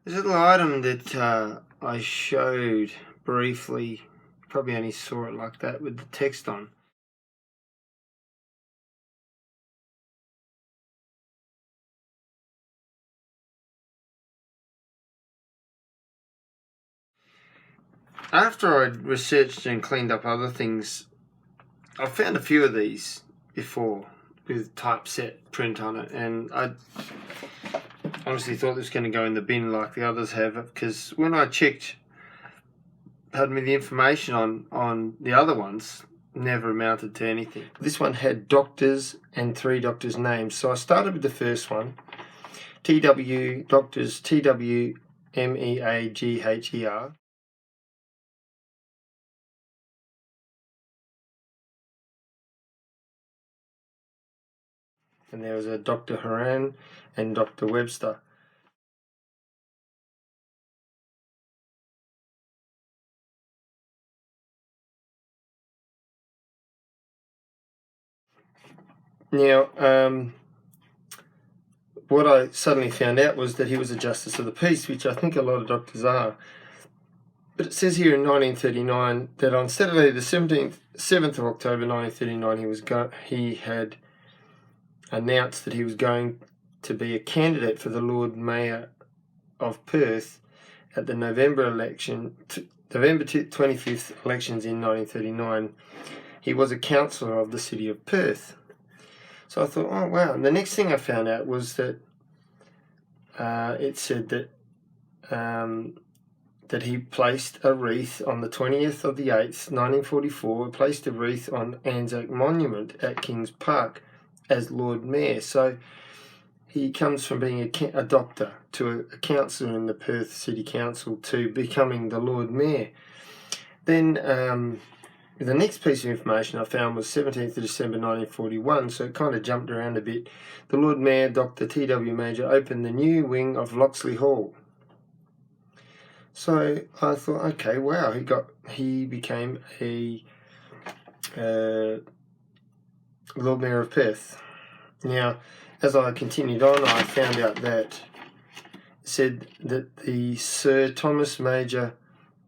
There's a little item that I showed briefly, probably only saw it like that with the text on. After I'd researched and cleaned up other things, I found a few of these before with typeset print on it, and I honestly thought this was going to go in the bin like the others have, because when I checked, the information on the other ones never amounted to anything. This one had doctors and 3 doctors' names, so I started with the first one, TW doctors, TWMEAGHER. And there was a Dr. Haran and Dr. Webster. Now, what I suddenly found out was that he was a Justice of the Peace, which I think a lot of doctors are. But it says here in 1939 that on Saturday the 7th of October 1939 he had announced that he was going to be a candidate for the Lord Mayor of Perth at the November 25th elections in 1939. He was a councillor of the city of Perth. So I thought, oh wow. And the next thing I found out was that it said that that he placed a wreath on the 20th of the 8th, 1944, placed a wreath on Anzac Monument at Kings Park as Lord Mayor. So he comes from being a doctor to a councillor in the Perth City Council to becoming the Lord Mayor. Then the next piece of information I found was 17th of December 1941, so it kind of jumped around a bit. The Lord Mayor, Dr. T.W. Major, opened the new wing of Loxley Hall. So I thought, okay, wow, he became a Lord Mayor of Perth. Now, as I continued on, I found out that it said that the Sir Thomas Major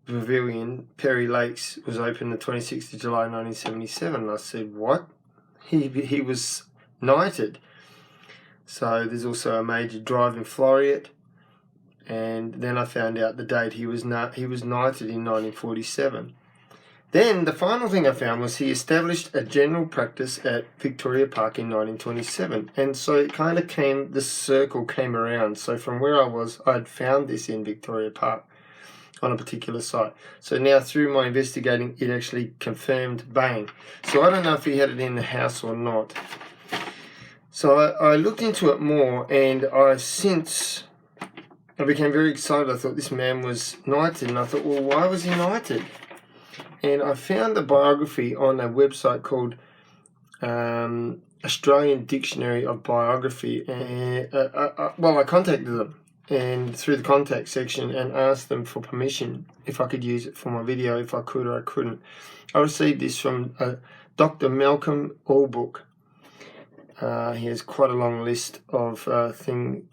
Pavilion, Perry Lakes, was opened the 26th of July 1977. I said, what? He was knighted. So there's also a Major Drive in Floreat. And then I found out the date he was knighted in 1947. Then the final thing I found was he established a general practice at Victoria Park in 1927. And so it kind of the circle came around. So from where I was, I'd found this in Victoria Park on a particular site. So now through my investigating, it actually confirmed, bang. So I don't know if he had it in the house or not. So I looked into it more, and I became very excited. I thought this man was knighted, and I thought, well, why was he knighted? And I found a biography on a website called Australian Dictionary of Biography. And I contacted them and through the contact section and asked them for permission if I could use it for my video, if I could or I couldn't. I received this from Dr. Malcolm Allbook. He has quite a long list of things.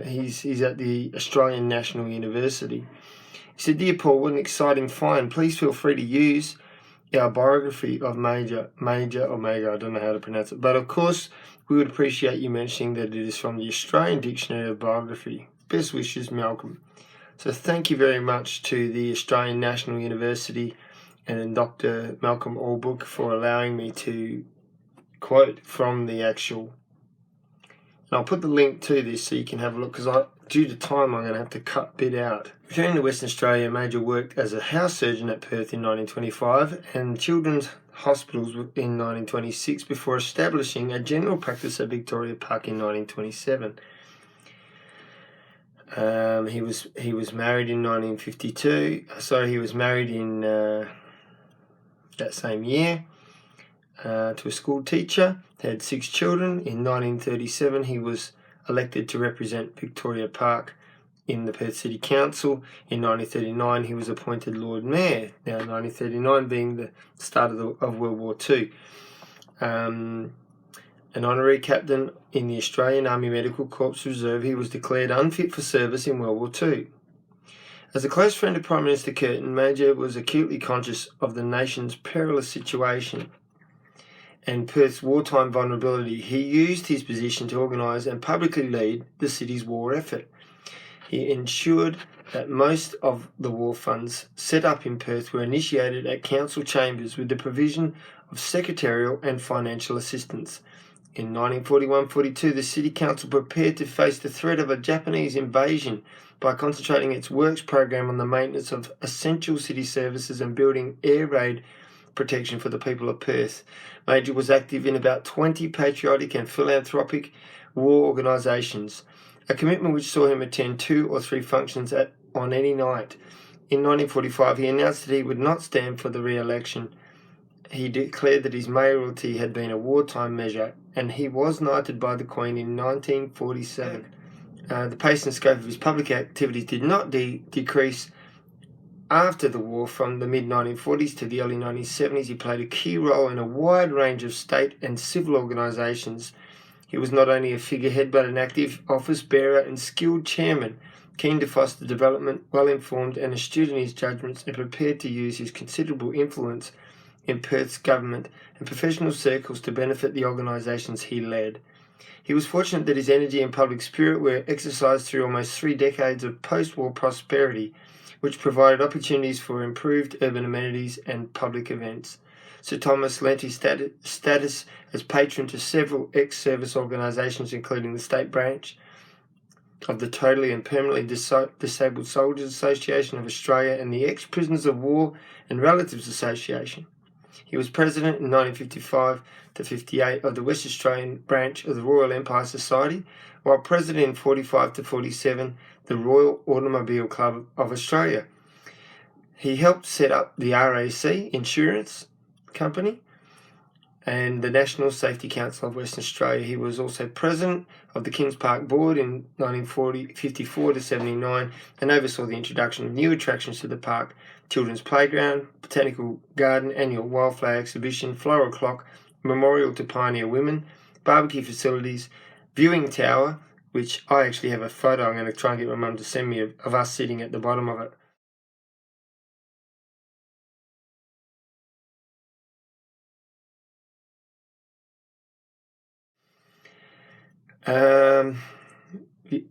He's at the Australian National University. He said, "Dear Paul, what an exciting find. Please feel free to use our biography of Major, I don't know how to pronounce it. But of course, we would appreciate you mentioning that it is from the Australian Dictionary of Biography. Best wishes, Malcolm." So thank you very much to the Australian National University and Dr. Malcolm Allbook for allowing me to quote from the actual. And I'll put the link to this so you can have a look, because due to time I'm going to have to cut a bit out. Returning to Western Australia, Major worked as a house surgeon at Perth in 1925 and children's hospitals in 1926 before establishing a general practice at Victoria Park in 1927. He was married in 1952. So he was married in that same year to a school teacher. Had 6 children. In 1937, he was elected to represent Victoria Park in the Perth City Council. In 1939, he was appointed Lord Mayor. Now, 1939 being the start of World War II. An honorary captain in the Australian Army Medical Corps Reserve, he was declared unfit for service in World War II. As a close friend of Prime Minister Curtin, Major was acutely conscious of the nation's perilous situation and Perth's wartime vulnerability. He used his position to organise and publicly lead the city's war effort. He ensured that most of the war funds set up in Perth were initiated at council chambers with the provision of secretarial and financial assistance. In 1941-42, the City Council prepared to face the threat of a Japanese invasion by concentrating its works program on the maintenance of essential city services and building air raid protection for the people of Perth. Major was active in about 20 patriotic and philanthropic war organisations, a commitment which saw him attend 2 or 3 functions on any night. In 1945, he announced that he would not stand for the re-election. He declared that his mayoralty had been a wartime measure, and he was knighted by the Queen in 1947. The pace and scope of his public activities did not decrease after the war. From the mid-1940s to the early 1970s, he played a key role in a wide range of state and civil organisations. He was not only a figurehead but an active office bearer and skilled chairman, keen to foster development, well-informed and astute in his judgments, and prepared to use his considerable influence in Perth's government and professional circles to benefit the organisations he led. He was fortunate that his energy and public spirit were exercised through almost 3 decades of post-war prosperity, which provided opportunities for improved urban amenities and public events. Sir Thomas lent his status as patron to several ex-service organisations, including the State Branch of the Totally and Permanently Disabled Soldiers Association of Australia and the Ex-Prisoners of War and Relatives Association. He was president in 1955 to 58 of the West Australian branch of the Royal Empire Society, while president in 45 to 47 the Royal Automobile Club of Australia. He helped set up the RAC Insurance Company and the National Safety Council of Western Australia. He was also president of the Kings Park Board in 1954 to 79 and oversaw the introduction of new attractions to the park: children's playground, botanical garden, annual wildflower exhibition, floral clock, memorial to pioneer women, barbecue facilities, viewing tower, which I actually have a photo I'm going to try and get my mum to send me of us sitting at the bottom of it.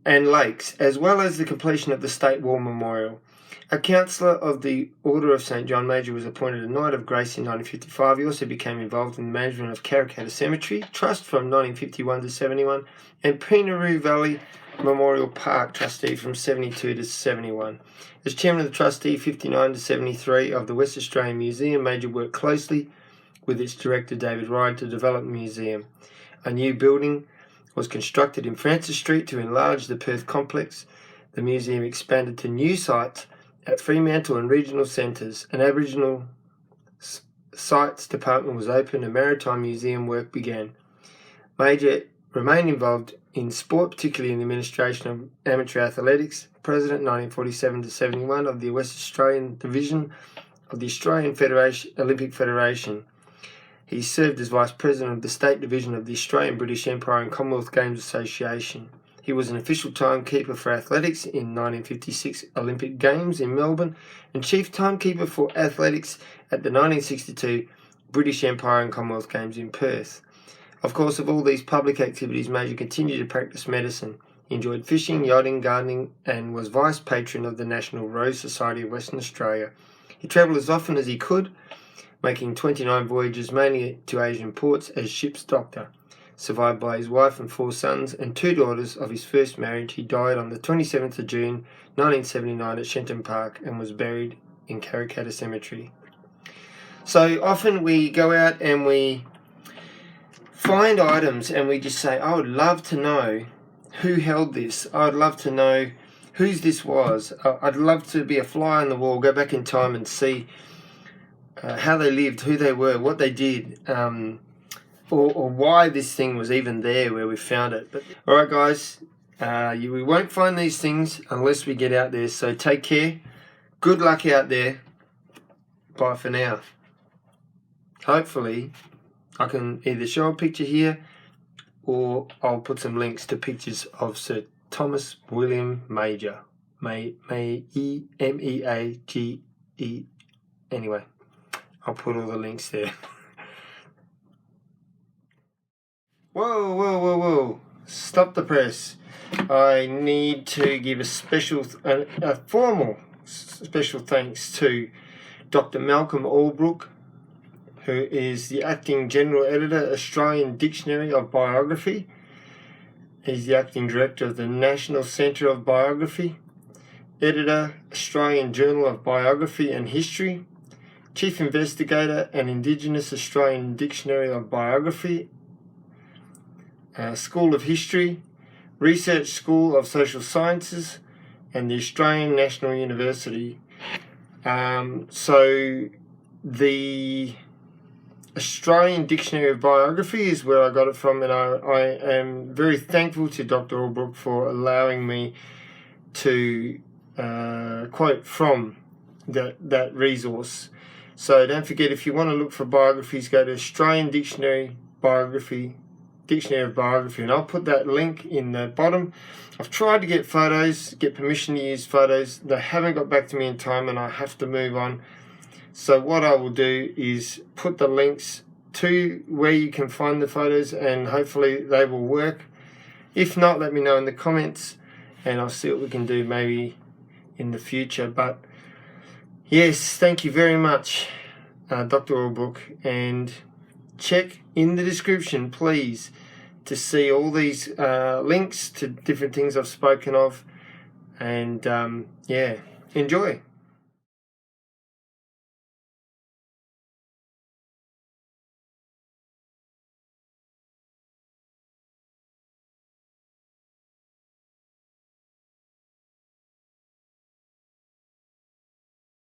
And lakes, as well as the completion of the State War Memorial. A councillor of the Order of St John, Major was appointed a Knight of Grace in 1955. He also became involved in the management of Karrakatta Cemetery Trust from 1951 to 71 and Peenaroo Valley Memorial Park Trustee from 72 to 71. As chairman of the trustee 59 to 73 of the West Australian Museum, Major worked closely with its director David Ride to develop the museum. A new building was constructed in Francis Street to enlarge the Perth complex. The museum expanded to new sites at Fremantle and regional centres. An Aboriginal sites department was opened and maritime museum work began. Major remained involved in sport, particularly in the administration of amateur athletics, president 1947 to 71 of the West Australian Division of the Australian Olympic Federation. He served as Vice President of the State Division of the Australian, British Empire and Commonwealth Games Association. He was an official timekeeper for athletics in 1956 Olympic Games in Melbourne and chief timekeeper for athletics at the 1962 British Empire and Commonwealth Games in Perth. Of course, of all these public activities, Major continued to practice medicine. He enjoyed fishing, yachting, gardening and was vice patron of the National Rose Society of Western Australia. He travelled as often as he could, making 29 voyages mainly to Asian ports as ship's doctor. Survived by his wife and 4 sons and 2 daughters of his first marriage, he died on the 27th of June 1979 at Shenton Park and was buried in Karrakatta Cemetery. So often we go out and we find items and we just say, I would love to know who held this. I would love to know whose this was. I'd love to be a fly on the wall, go back in time and see how they lived, who they were, what they did, or why this thing was even there where we found it. But all right, guys, we won't find these things unless we get out there. So take care. Good luck out there. Bye for now. Hopefully, I can either show a picture here or I'll put some links to pictures of Sir Thomas William Major. MEAGE. Anyway, I'll put all the links there. Whoa. Stop the press. I need to give a formal special thanks to Dr. Malcolm Albrook, who is the Acting General Editor, Australian Dictionary of Biography. He's the Acting Director of the National Centre of Biography, Editor, Australian Journal of Biography and History, Chief Investigator and Indigenous Australian Dictionary of Biography, School of History, Research School of Social Sciences, and the Australian National University. So the Australian Dictionary of Biography is where I got it from, and I am very thankful to Dr. Albrook for allowing me to quote from that resource. So don't forget, if you want to look for biographies, go to Australian Dictionary of Biography, and I'll put that link in the bottom. I've tried to get permission to use photos. They haven't got back to me in time, and I have to move on. So what I will do is put the links to where you can find the photos, and hopefully they will work. If not, let me know in the comments, and I'll see what we can do maybe in the future. But yes, thank you very much, Dr. Albrook, and check in the description, please, to see all these links to different things I've spoken of, and enjoy.